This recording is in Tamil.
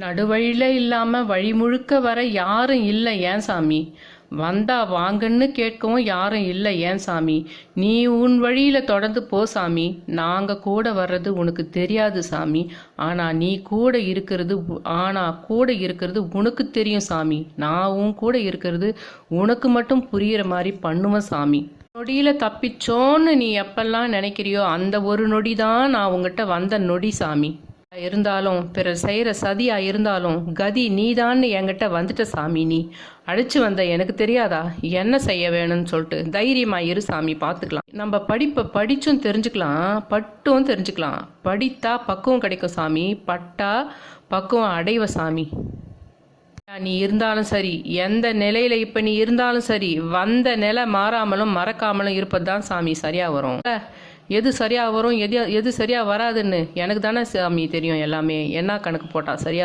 நடுவழியில் இல்லாமல் வழி முழுக்க வர யாரும் இல்லை ஏன் சாமி? வந்தா வாங்கன்னு கேட்கவும் யாரும் இல்லை ஏன் சாமி? நீ உன் வழியில் தொடர்ந்து போ சாமி. நாங்கள் கூட வர்றது உனக்கு தெரியாது சாமி. ஆனால் கூட இருக்கிறது உனக்கு தெரியும் சாமி. நான் உன் கூட இருக்கிறது உனக்கு மட்டும் புரிகிற மாதிரி பண்ணுவேன் சாமி. நொடியில் தப்பிச்சோன்னு நீ எப்பெல்லாம் நினைக்கிறியோ அந்த ஒரு நொடி தான் நான் உங்ககிட்ட வந்த நொடி சாமி. இருந்தாலும் பிறர் செய்கிற சதியா இருந்தாலும் கதி நீதான்னு என்கிட்ட வந்துட்ட சாமி. நீ அழைச்சி வந்த எனக்கு தெரியாதா என்ன செய்ய வேணும்னு சொல்லிட்டு? தைரியமா இரு சாமி, பார்த்துக்கலாம். நம்ம படிப்பை படிச்சும் தெரிஞ்சுக்கலாம், பட்டும் தெரிஞ்சுக்கலாம். படித்தா பக்குவம் கிடைக்கும் சாமி, பட்டா பக்குவம் அடைவ சாமி. நீ இருந்தாலும் சரி, எந்த நிலையில இப்ப நீ இருந்தாலும் சரி, வந்த நிலை மாறாமலும் மறக்காமலும் இருப்பது தான் சாமி சரியா வரும். எது சரியா வரும், எது சரியா வராதுன்னு எனக்கு தானே சாமி தெரியும். எல்லாமே என்ன கணக்கு போட்டா சரியா